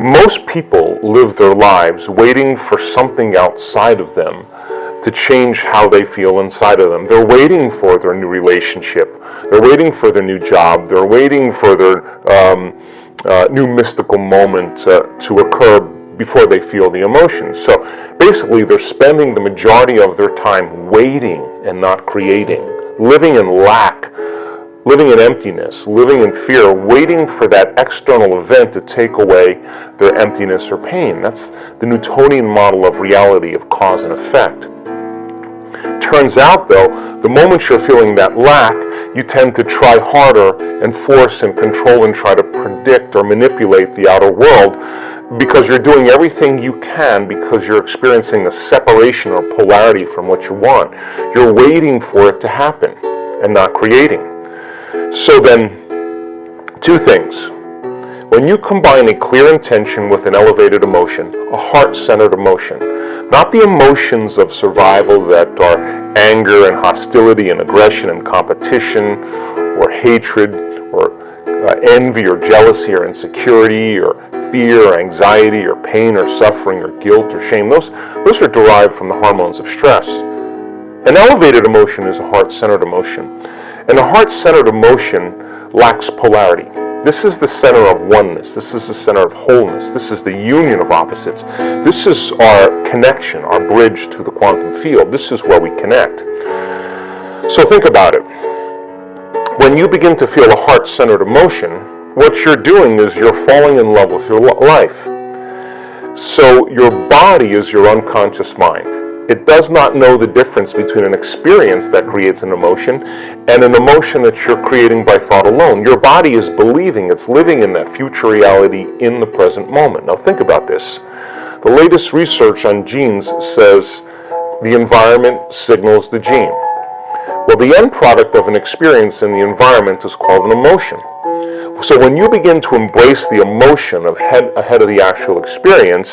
Most people live their lives waiting for something outside of them to change how they feel inside of them. They're waiting for their new relationship. They're waiting for their new job. They're waiting for their new mystical moment to occur before they feel the emotions. So basically, they're spending the majority of their time waiting and not creating, living in lack, living in emptiness, living in fear, waiting for that external event to take away their emptiness or pain. That's the Newtonian model of reality, of cause and effect. Turns out, though, the moment you're feeling that lack, you tend to try harder and force and control and try to predict or manipulate the outer world, because you're doing everything you can because you're experiencing a separation or polarity from what you want. You're waiting for it to happen and not creating. So then, two things. When you combine a clear intention with an elevated emotion, a heart-centered emotion, not the emotions of survival that are anger and hostility and aggression and competition or hatred or envy or jealousy or insecurity or fear or anxiety or pain or suffering or guilt or shame. Those are derived from the hormones of stress. An elevated emotion is a heart-centered emotion. And a heart-centered emotion lacks polarity. This is the center of oneness. This is the center of wholeness. This is the union of opposites. This is our connection, our bridge to the quantum field. This is where we connect. So think about it. When you begin to feel a heart-centered emotion, what you're doing is you're falling in love with your life. So your body is your unconscious mind. It does not know the difference between an experience that creates an emotion and an emotion that you're creating by thought alone. Your body is believing it's living in that future reality in the present moment. Now think about this. The latest research on genes says the environment signals the gene. Well, the end product of an experience in the environment is called an emotion. So when you begin to embrace the emotion ahead of the actual experience,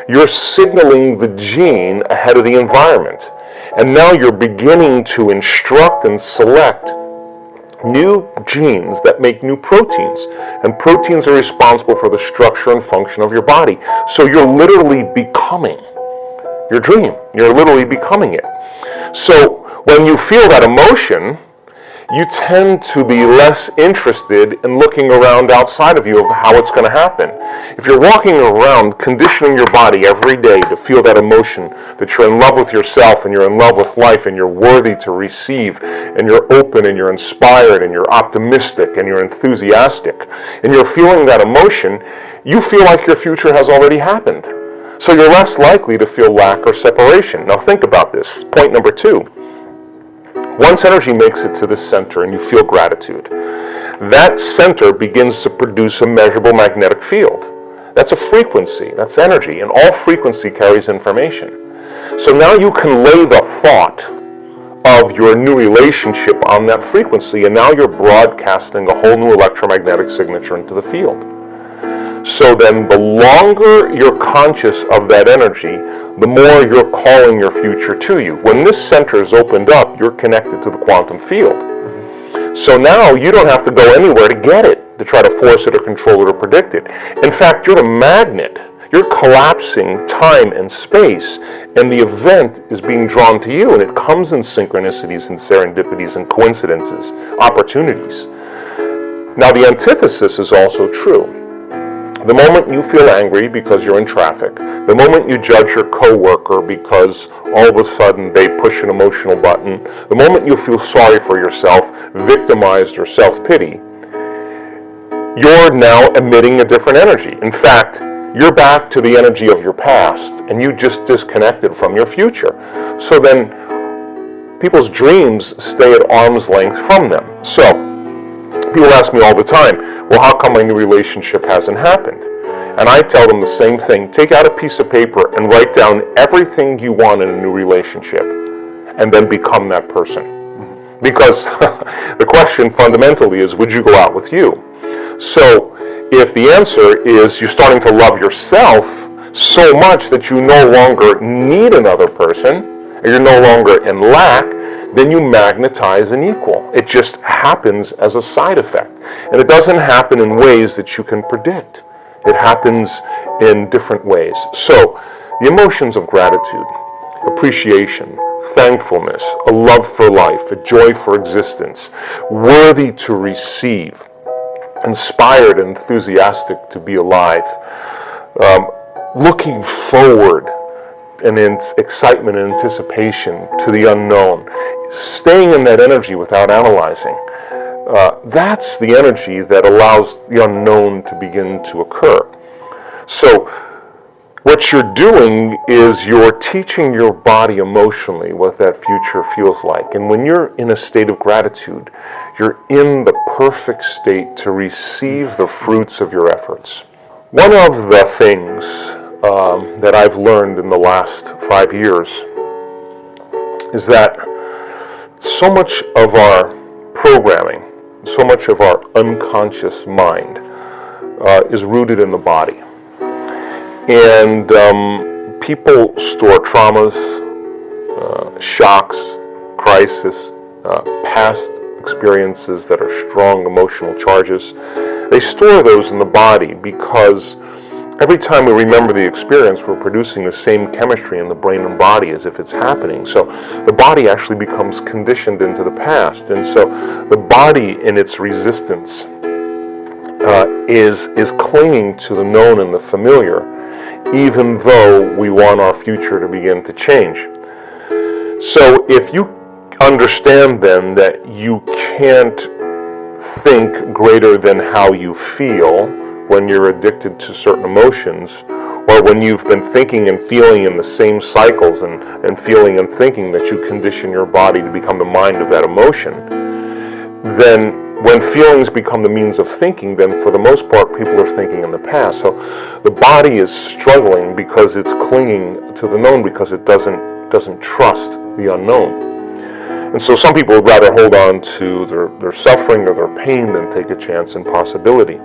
you're signaling the gene ahead of the environment. And now you're beginning to instruct and select new genes that make new proteins. And proteins are responsible for the structure and function of your body. So you're literally becoming your dream. You're literally becoming it. So when you feel that emotion, you tend to be less interested in looking around outside of you of how it's going to happen. If you're walking around conditioning your body every day to feel that emotion, that you're in love with yourself and you're in love with life and you're worthy to receive and you're open and you're inspired and you're optimistic and you're enthusiastic and you're feeling that emotion, you feel like your future has already happened. So you're less likely to feel lack or separation. Now think about this. Point number 2. Once energy makes it to the center and you feel gratitude, that center begins to produce a measurable magnetic field. That's a frequency, that's energy, and all frequency carries information. So now you can lay the thought of your new relationship on that frequency, and now you're broadcasting a whole new electromagnetic signature into the field. So then the longer you're conscious of that energy, the more you're calling your future to you. When this center is opened up, you're connected to the quantum field. So now you don't have to go anywhere to get it, to try to force it or control it or predict it. In fact, you're a magnet. You're collapsing time and space, and the event is being drawn to you, and it comes in synchronicities and serendipities and coincidences, opportunities. Now the antithesis is also true. The moment you feel angry because you're in traffic, the moment you judge your coworker because all of a sudden they push an emotional button, the moment you feel sorry for yourself, victimized or self-pity, you're now emitting a different energy. In fact, you're back to the energy of your past and you just disconnected from your future. So then people's dreams stay at arm's length from them. So people ask me all the time, well, how come my new relationship hasn't happened? And I tell them the same thing. Take out a piece of paper and write down everything you want in a new relationship and then become that person. Because the question fundamentally is, would you go out with you? So if the answer is you're starting to love yourself so much that you no longer need another person, and you're no longer in lack, then you magnetize an equal. It just happens as a side effect. And it doesn't happen in ways that you can predict. It happens in different ways. So, the emotions of gratitude, appreciation, thankfulness, a love for life, a joy for existence, worthy to receive, inspired and enthusiastic to be alive, looking forward and in excitement and anticipation to the unknown, staying in that energy without analyzing. That's the energy that allows the unknown to begin to occur. So what you're doing is you're teaching your body emotionally what that future feels like. And when you're in a state of gratitude, you're in the perfect state to receive the fruits of your efforts. One of the things that I've learned in the last 5 years is that so much of our programming, so much of our unconscious mind is rooted in the body. And people store traumas, shocks, crisis, past experiences that are strong emotional charges. They store those in the body because every time we remember the experience, we're producing the same chemistry in the brain and body as if it's happening. So the body actually becomes conditioned into the past. And so the body in its resistance is clinging to the known and the familiar, even though we want our future to begin to change. So if you understand then that you can't think greater than how you feel when you're addicted to certain emotions, or when you've been thinking and feeling in the same cycles and feeling and thinking that you condition your body to become the mind of that emotion, then when feelings become the means of thinking, then for the most part people are thinking in the past. So the body is struggling because it's clinging to the known, because it doesn't trust the unknown. And so some people would rather hold on to their suffering or their pain than take a chance in possibility.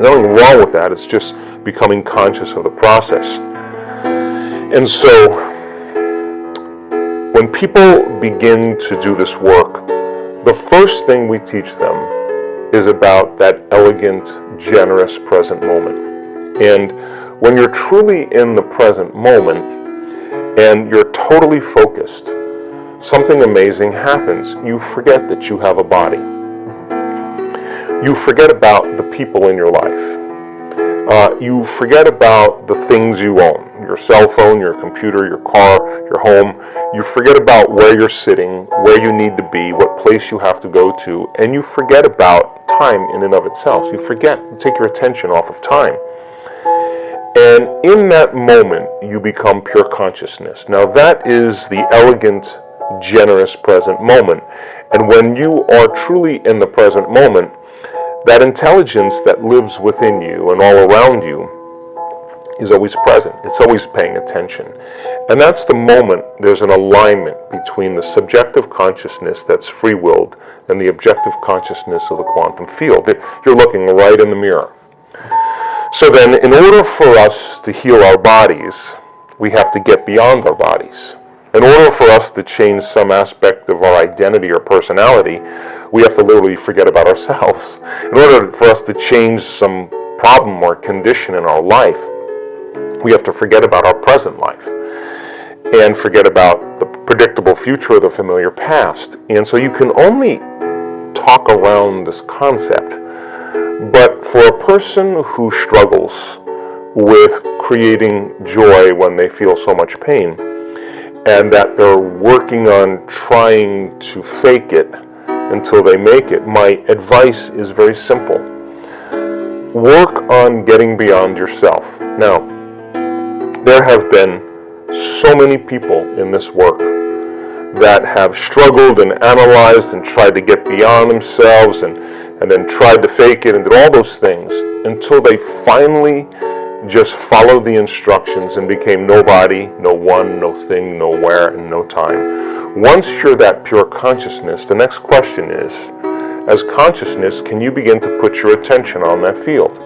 Nothing wrong with that, it's just becoming conscious of the process. And so when people begin to do this work, the first thing we teach them is about that elegant, generous present moment. And when you're truly in the present moment and you're totally focused, something amazing happens. You forget that you have a body. You forget about the people in your life. You forget about the things you own, your cell phone, your computer, your car, your home. You forget about where you're sitting, where you need to be, what place you have to go to, and you forget about time in and of itself. You take your attention off of time. And in that moment, you become pure consciousness. Now that is the elegant, generous present moment. And when you are truly in the present moment, that intelligence that lives within you and all around you is always present. It's always paying attention. And that's the moment there's an alignment between the subjective consciousness that's free-willed and the objective consciousness of the quantum field. You're looking right in the mirror. So then, in order for us to heal our bodies, we have to get beyond our bodies. In order for us to change some aspect of our identity or personality, we have to literally forget about ourselves. In order for us to change some problem or condition in our life, we have to forget about our present life and forget about the predictable future or the familiar past. And so you can only talk around this concept. But for a person who struggles with creating joy when they feel so much pain, and that they're working on trying to fake it until they make it, my advice is very simple. Work on getting beyond yourself. Now, there have been so many people in this work that have struggled and analyzed and tried to get beyond themselves and then tried to fake it and did all those things until they finally just followed the instructions and became nobody, no one, no thing, nowhere, and no time. Once you're that pure consciousness, the next question is, as consciousness, can you begin to put your attention on that field?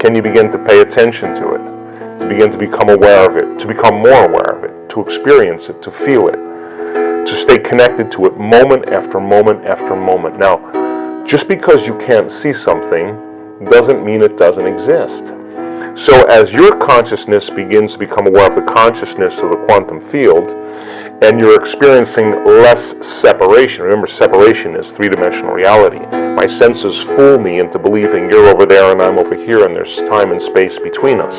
Can you begin to pay attention to it? To begin to become aware of it, to become more aware of it, to experience it, to feel it, to stay connected to it moment after moment after moment. Now, just because you can't see something doesn't mean it doesn't exist. So as your consciousness begins to become aware of the consciousness of the quantum field, and you're experiencing less separation. Remember, separation is three-dimensional reality. My senses fool me into believing you're over there and I'm over here and there's time and space between us.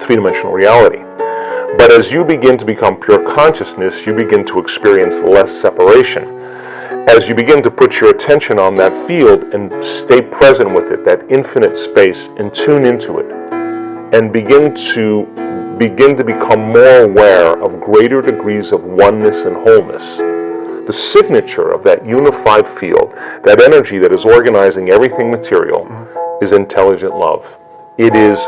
Three-dimensional reality. But as you begin to become pure consciousness, you begin to experience less separation. As you begin to put your attention on that field and stay present with it, that infinite space, and tune into it, and begin to become more aware of greater degrees of oneness and wholeness. The signature of that unified field, that energy that is organizing everything material, is intelligent love. It is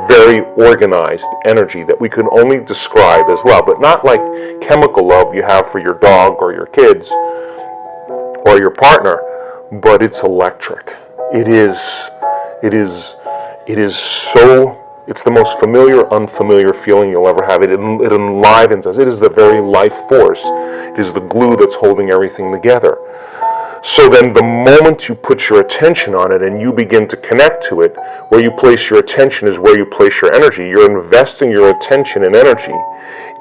very organized energy that we can only describe as love, but not like chemical love you have for your dog or your kids or your partner, but it's electric. It's the most familiar, unfamiliar feeling you'll ever have. It enlivens us. It is the very life force. It is the glue that's holding everything together. So then the moment you put your attention on it and you begin to connect to it, where you place your attention is where you place your energy. You're investing your attention and energy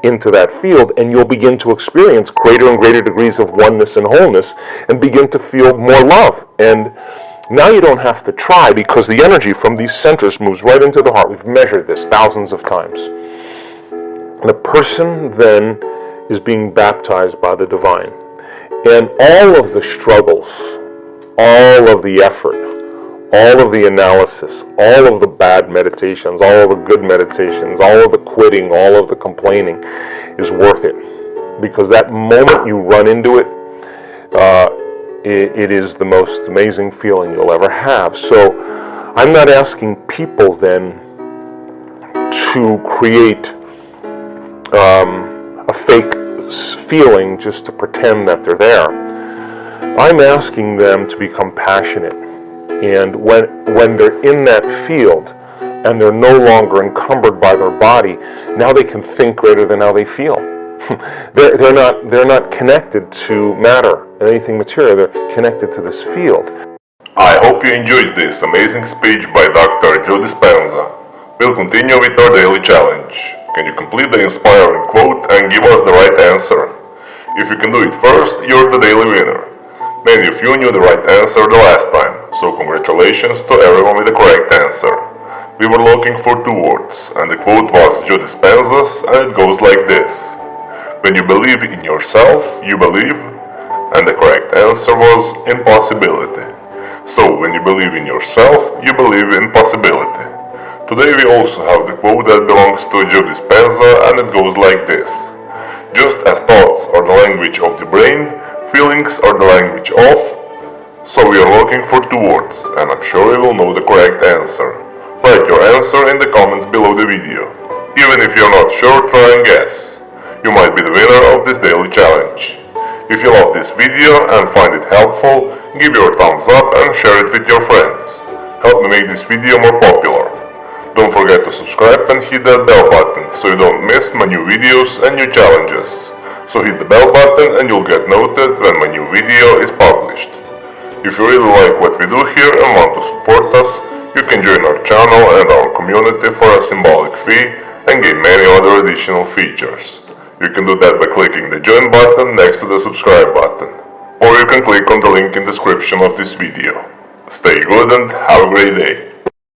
into that field, and you'll begin to experience greater and greater degrees of oneness and wholeness and begin to feel more love. And now you don't have to try, because the energy from these centers moves right into the heart. We've measured this thousands of times. The person then is being baptized by the divine. And all of the struggles, all of the effort, all of the analysis, all of the bad meditations, all of the good meditations, all of the quitting, all of the complaining is worth it. Because that moment you run into it, it is the most amazing feeling you'll ever have. So I'm not asking people then to create a fake feeling just to pretend that they're there. I'm asking them to become passionate. And when they're in that field and they're no longer encumbered by their body, now they can think greater than how they feel. They're not connected to matter and anything material. They're connected to this field. I hope you enjoyed this amazing speech by Dr. Joe Dispenza. We'll continue with our daily challenge. Can you complete the inspiring quote and give us the right answer? If you can do it first, you're the daily winner. Many of you knew the right answer the last time, so congratulations to everyone with the correct answer. We were looking for two words, and the quote was Joe Dispenza's, and it goes like this. When you believe in yourself, you believe, and the correct answer was impossibility. So when you believe in yourself, you believe in possibility. Today we also have the quote that belongs to Joe Dispenza, and it goes like this. Just as thoughts are the language of the brain, feelings are the language of. So we are looking for two words, and I'm sure you will know the correct answer. Write your answer in the comments below the video. Even if you're not sure, try and guess. You might be the winner of this daily challenge. If you love this video and find it helpful, give your thumbs up and share it with your friends. Help me make this video more popular. Don't forget to subscribe and hit that bell button so you don't miss my new videos and new challenges. So hit the bell button and you'll get noted when my new video is published. If you really like what we do here and want to support us, you can join our channel and our community for a symbolic fee and gain many other additional features. You can do that by clicking the join button next to the subscribe button. Or you can click on the link in the description of this video. Stay good and have a great day.